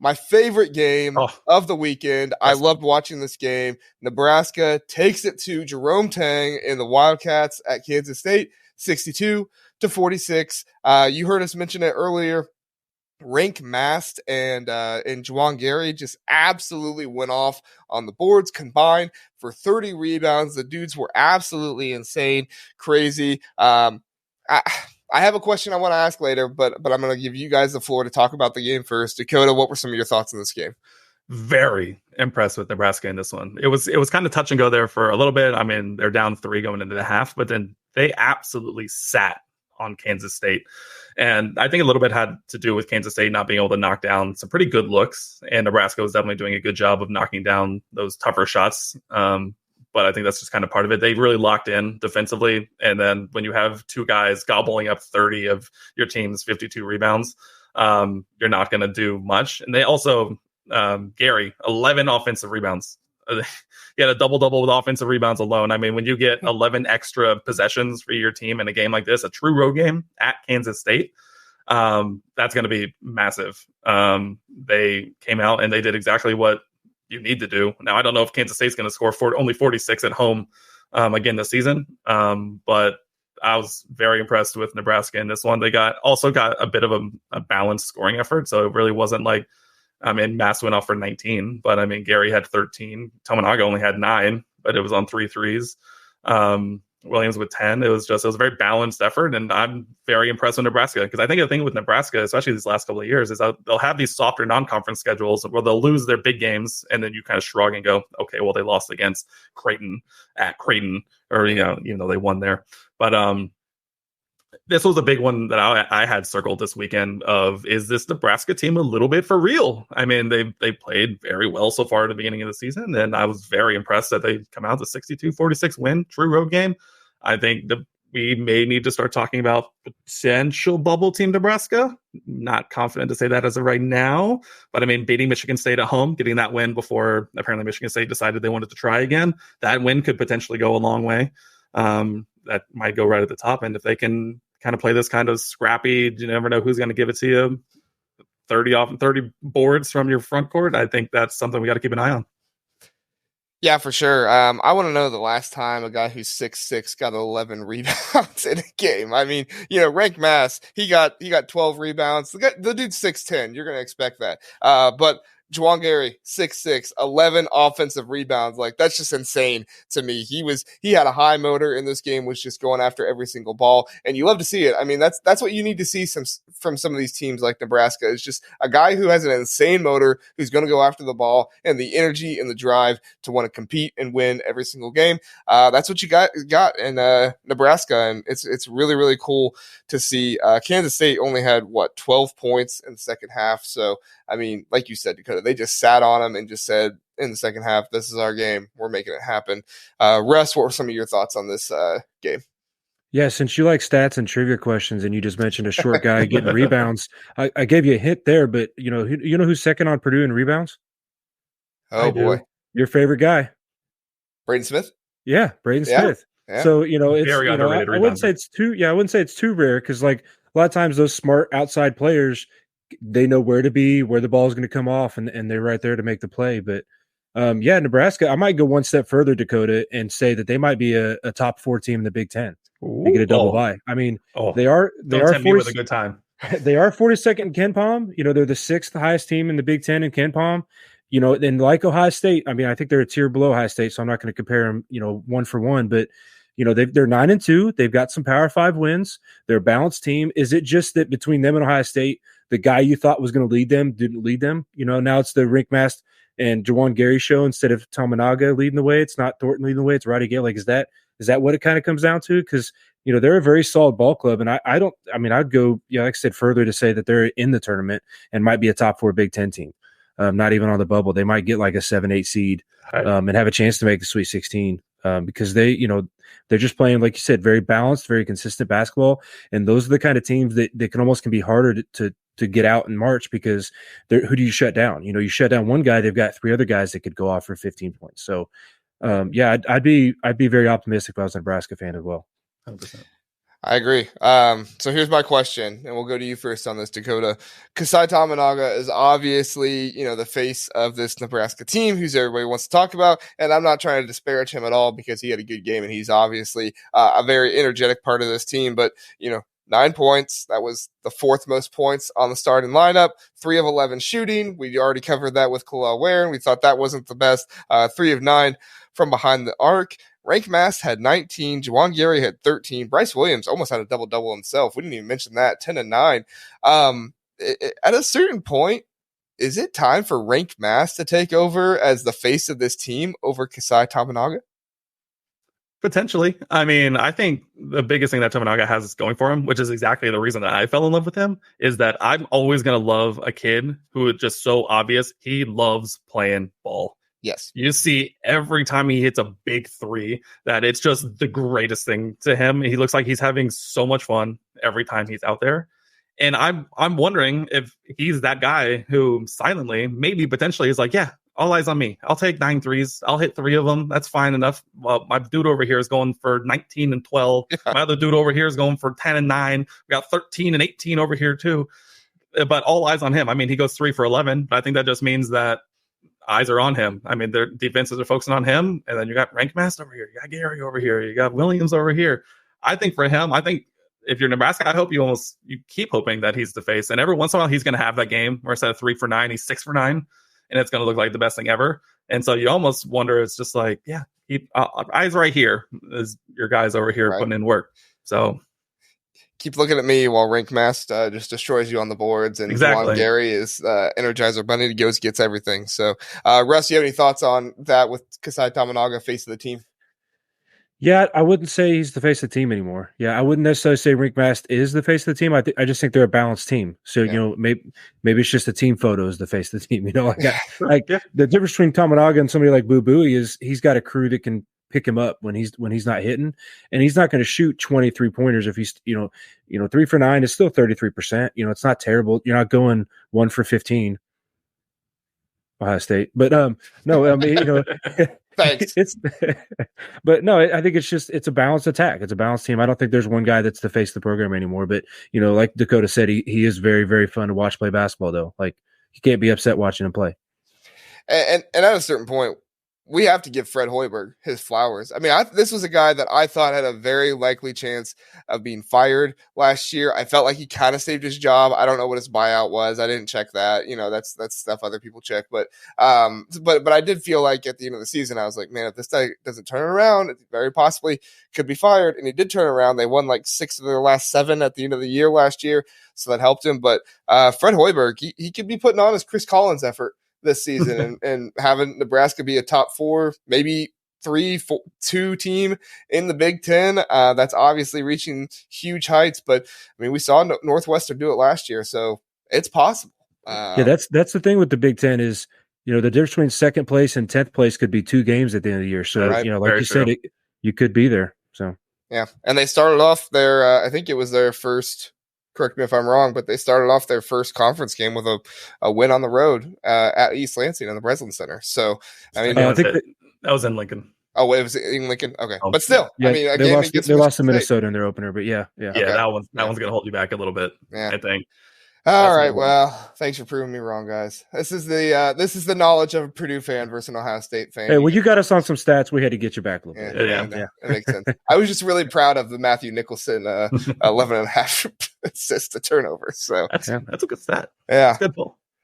my favorite game of the weekend. I loved watching this game. Nebraska takes it to Jerome Tang and the Wildcats at Kansas State, 62-46. You heard us mention it earlier. Rienk, Mast, and Juwan just absolutely went off on the boards combined for 30 rebounds. The dudes were absolutely insane, crazy. I have a question I want to ask later, but I'm going to give you guys the floor to talk about the game first. Dakota, what were some of your thoughts on this game? Very impressed with Nebraska in this one. It was kind of touch and go there for a little bit. I mean, they're down 3 going into the half, but then they absolutely sat on Kansas State. And I think a little bit had to do with Kansas State not being able to knock down some pretty good looks. And Nebraska was definitely doing a good job of knocking down those tougher shots. But I think that's just kind of part of it. They really locked in defensively. And then when you have 2 guys gobbling up 30 of your team's 52 rebounds, you're not going to do much. And they also, Gary, 11 offensive rebounds. He had a double-double with offensive rebounds alone. I mean, when you get 11 extra possessions for your team in a game like this, a true road game at Kansas State, that's going to be massive. They came out and they did exactly what you need to do. Now, I don't know if Kansas State's going to score only 46 at home again this season, but I was very impressed with Nebraska in this one. They also got a bit of a balanced scoring effort, so it really wasn't like Mast went off for 19, but I mean, Gary had 13. Tominaga only had 9, but it was on 3 threes. Williams with 10. It was a very balanced effort, and I'm very impressed with Nebraska because I think the thing with Nebraska, especially these last couple of years, is that they'll have these softer non-conference schedules where they'll lose their big games, and then you kind of shrug and go, okay, well, they lost against Creighton at Creighton, or even though they won there. But this was a big one that I had circled this weekend of, is this Nebraska team a little bit for real? I mean, they played very well so far at the beginning of the season, and I was very impressed that they come out to 62-46 win, true road game. I think we may need to start talking about potential bubble team Nebraska. Not confident to say that as of right now, but I mean, beating Michigan State at home, getting that win before apparently Michigan State decided they wanted to try again, that win could potentially go a long way. That might go right at the top, and if they can kind of play this kind of scrappy, you never know who's going to give it to you, 30 boards from your front court, I think that's something we got to keep an eye on. Yeah, for sure. I want to know the last time a guy who's 6'6" got 11 rebounds in a game. I mean, Rienk Mast, he got 12 rebounds. The dude's 6'10". You're going to expect that. But Juwan, 6'6", 11 offensive rebounds. Like, that's just insane to me. He had a high motor in this game, was just going after every single ball, and you love to see it. I mean, that's what you need to see from some of these teams like Nebraska, is just a guy who has an insane motor, who's going to go after the ball, and the energy and the drive to want to compete and win every single game. That's what you got in Nebraska, and it's really, really cool to see. Kansas State only had 12 points in the second half. So, I mean, like you said, Dakota, they just sat on them and just said in the second half, this is our game. We're making it happen. Russ, what were some of your thoughts on this game? Yeah, since you like stats and trivia questions, and you just mentioned a short guy getting rebounds, I gave you a hint there, but you know who's second on Purdue in rebounds? Oh, boy. Your favorite guy. Braden Smith? Yeah, Braden Smith. Yeah. So, it's very underrated. I wouldn't say it's too rare, because like a lot of times those smart outside players, they know where to be, where the ball is going to come off, and they're right there to make the play. But Nebraska, I might go one step further, Dakota, and say that they might be a top 4 team in the Big Ten. They get a double bye. I mean, they are 40, with a good time. They are 42nd in KenPom. They're the 6th highest team in the Big Ten in KenPom. And like Ohio State, I mean, I think they're a tier below Ohio State, so I'm not going to compare them, one for one. But they're 9-2. They've got some Power 5 wins. They're a balanced team. Is it just that between them and Ohio State, the guy you thought was going to lead them didn't lead them? Now it's the Rienk, Mast and Juwan show instead of Tominaga leading the way. It's not Thornton leading the way. It's Roddy Gay. Like, is that what it kind of comes down to? Because they're a very solid ball club, and I'd go, like I said, further to say that they're in the tournament and might be a top 4 Big Ten team. Not even on the bubble. They might get like a 7-8 seed and have a chance to make the Sweet 16 because they're just playing, like you said, very balanced, very consistent basketball. And those are the kind of teams that can be harder to get out in March, because who do you shut down? You shut down one guy, they've got 3 other guys that could go off for 15 points. So I'd be very optimistic if I was a Nebraska fan as well. 100%. I agree. So here's my question, and we'll go to you first on this, Dakota. Keisei Tominaga is obviously, the face of this Nebraska team, who's everybody wants to talk about, and I'm not trying to disparage him at all because he had a good game, and he's obviously a very energetic part of this team. But 9 points. That was the fourth most points on the starting lineup. 3 of 11 shooting. We already covered that with Kalel Ware, and we thought that wasn't the best. 3 of 9 from behind the arc. Rienk Mast had 19. Juwan Gary had 13. Brice Williams almost had a double-double himself. We didn't even mention that. 10 and 9. At a certain point, is it time for Rienk Mast to take over as the face of this team over Keisei Tominaga? Potentially. I mean, I think the biggest thing that Tominaga has going for him, which is exactly the reason that I fell in love with him, is that I'm always going to love a kid who is just so obvious. He loves playing ball. Yes. You see every time he hits a big three that it's just the greatest thing to him. He looks like he's having so much fun every time he's out there. And I'm wondering if he's that guy who silently, maybe potentially is like, yeah, all eyes on me. I'll take 9 threes. I'll hit 3 of them. That's fine enough. Well, my dude over here is going for 19 and 12. Yeah. My other dude over here is going for 10 and 9. We got 13 and 18 over here too. But all eyes on him. I mean, he goes 3 for 11. But I think that just means that eyes are on him. I mean, their defenses are focusing on him. And then you got Rienk Mast over here. You got Gary over here. You got Williams over here. I think for him, if you're Nebraska, I hope you keep hoping that he's the face. And every once in a while, he's going to have that game where instead of 3 for 9, he's 6 for 9. And it's going to look like the best thing ever. And so you almost wonder, it's just like, yeah, eyes right here is your guys over here putting in work. So keep looking at me while Rienk Mast just destroys you on the boards, and exactly. Juwan Gary is Energizer Bunny. He gets everything. So, Russ, you have any thoughts on that with Keisei Tominaga, face of the team? Yeah, I wouldn't say he's the face of the team anymore. Yeah, I wouldn't necessarily say Rienk Mast is the face of the team. I just think they're a balanced team. So, maybe it's just the team photo is the face of the team. The difference between Tominaga and somebody like Boo Buie is he's got a crew that can pick him up when he's not hitting, and he's not going to shoot 23 pointers if he's 3 for 9 is still 33%. It's not terrible. You're not going 1 for 15. Ohio State, but no, I mean Thanks. But no, I think it's a balanced attack. It's a balanced team. I don't think there's one guy that's the face of the program anymore. But like Dakota said, he is very, very fun to watch play basketball. Though, like you can't be upset watching him play. And at a certain point, we have to give Fred Hoiberg his flowers. I mean, this was a guy that I thought had a very likely chance of being fired last year. I felt like he kind of saved his job. I don't know what his buyout was. I didn't check that. That's stuff other people check. But I did feel like at the end of the season, I was like, man, if this guy doesn't turn around, it very possibly could be fired. And he did turn around. They won like 6 of their last 7 at the end of the year last year, so that helped him. But Fred Hoiberg, he could be putting on his Chris Collins effort this season and having Nebraska be a top 4, maybe 3-2 team in the Big Ten. That's obviously reaching huge heights, but I mean, we saw Northwestern do it last year, so it's possible. That's the thing with the Big Ten is, the difference between second place and 10th place could be 2 games at the end of the year. So, right. Like very you said, you could be there. So, yeah. And they started off their, I think it was their first, correct me if I'm wrong, but they started off their first conference game with a win on the road at East Lansing in the Breslin Center. So, I mean, I think that was in Lincoln. Oh, it was in Lincoln. Okay, but still, yeah, I mean, they lost to Minnesota in their opener, but yeah. Okay. That one's going to hold you back a little bit. Yeah. I think. All right. Well, thanks for proving me wrong, guys. This is the knowledge of a Purdue fan versus an Ohio State fan. Hey, well, you got us on some stats. We had to get you back a little bit. Yeah. That makes sense. I was just really proud of the Matthew Nicholson 11.5 assists to turnover. So that's a good stat. Yeah, that's good pull.